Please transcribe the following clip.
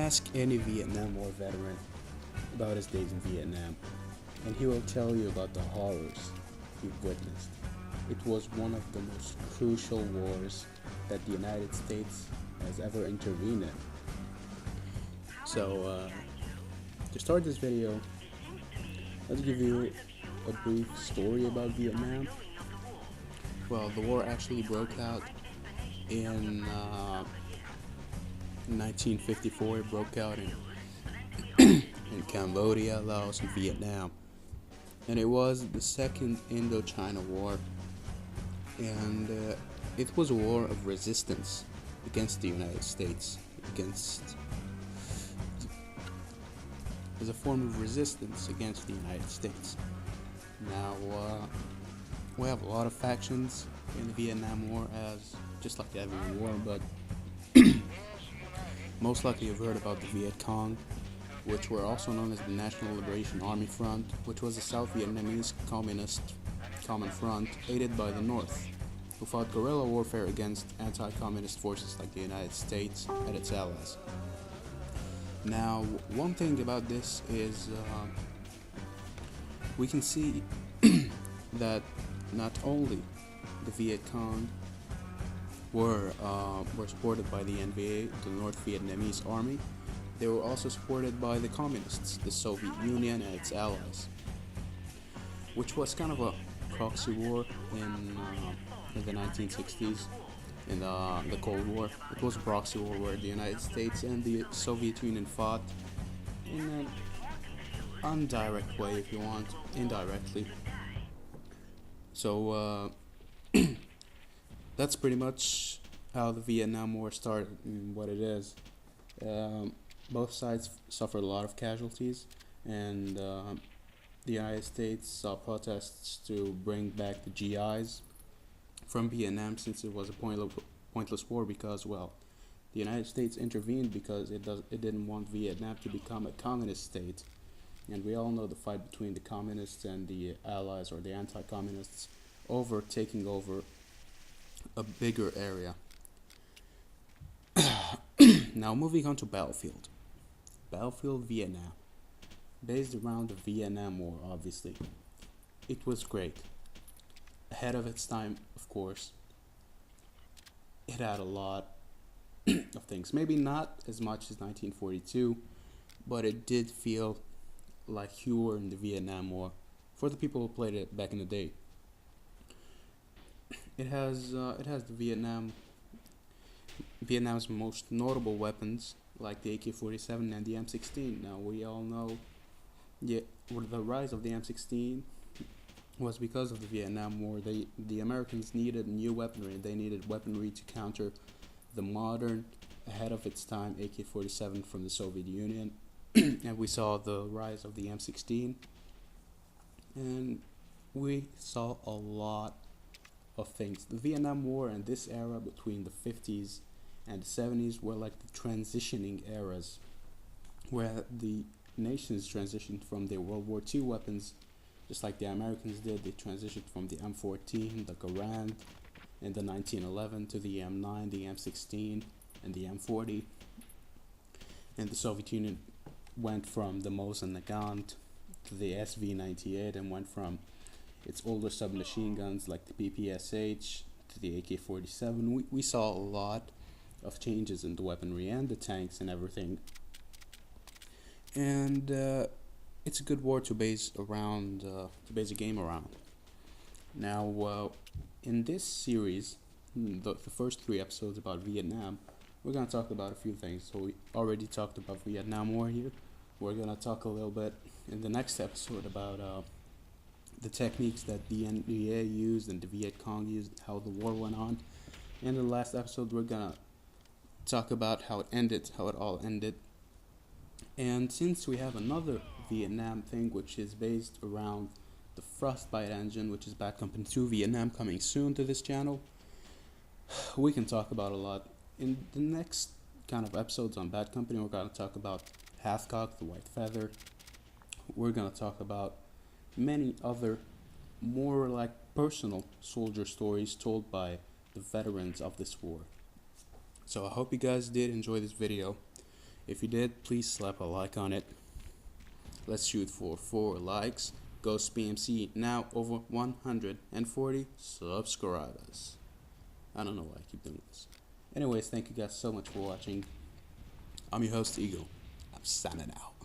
Ask any Vietnam War veteran about his days in Vietnam, and he will tell you about the horrors you've witnessed. It was one of the most crucial wars that the United States has ever intervened in. So, to start this video, let's give you a brief story about Vietnam. Well, the war actually broke out in 1954. It broke out in Cambodia, Laos, and Vietnam. And it was the second Indochina War. And it was a war of resistance against the United States. As a form of resistance against the United States. Now, we have a lot of factions in the Vietnam War, as just like every war, but most likely you've heard about the Viet Cong, which were also known as the National Liberation Army Front, which was a South Vietnamese communist common front aided by the North, who fought guerrilla warfare against anti-communist forces like the United States and its allies. Now, one thing about this is we can see that not only the Viet Cong were supported by the NVA, the North Vietnamese Army, they were also supported by the communists, the Soviet Union and its allies, which was kind of a proxy war in the 1960s, in the Cold War. It was a proxy war where the United States and the Soviet Union fought in an indirect way, if you want, indirectly. So that's pretty much how the Vietnam War started and what it is. Both sides suffered a lot of casualties, and the United States saw protests to bring back the GIs from Vietnam, since it was a pointless war, because, well, the United States intervened because it didn't want Vietnam to become a communist state. And we all know the fight between the communists and the allies, or the anti-communists, over taking over a bigger area. Now, moving on to Battlefield. Battlefield Vietnam. Based around the Vietnam War, obviously. It was great. Ahead of its time, of course. It had a lot of things. Maybe not as much as 1942, but it did feel like you were in the Vietnam War for the people who played it back in the day. It has the Vietnam's most notable weapons, like the AK-47 and the M16. Now, we all know the rise of the M16 was because of the Vietnam War. The Americans needed new weaponry. They needed weaponry to counter the modern, ahead of its time AK-47 from the Soviet Union. And we saw the rise of the M16, and we saw a lot of things. The Vietnam War and this era between the 50s and the 70s were like the transitioning eras, where the nations transitioned from their World War II weapons, just like the Americans did. They transitioned from the M14, the Garand, in the 1911 to the M9, the M16, and the M40. And the Soviet Union went from the Mosin Nagant to the SV-98, and went from its older submachine guns like the PPSH to the AK-47. We saw a lot of changes in the weaponry and the tanks and everything. And it's a good war to base a game around. Now, in this series, the first 3 episodes about Vietnam, we're going to talk about a few things. So we already talked about Vietnam War here. We're going to talk a little bit in the next episode about the techniques that the NVA used and the Viet Cong used, how the war went on. In the last episode, we're going to talk about how it all ended. And since we have another Vietnam thing, which is based around the Frostbite engine, which is Bad Company 2 Vietnam, coming soon to this channel, we can talk about a lot. In the next kind of episodes on Bad Company, we're going to talk about Hathcock, the White Feather. We're going to talk about many other more like personal soldier stories told by the veterans of this war. So I hope you guys did enjoy this video. If you did, please slap a like on it. Let's shoot for 4 likes. Ghost PMC now over 140 subscribers. I don't know why I keep doing this. Anyways, thank you guys so much for watching. I'm your host, Eagle. I'm signing out.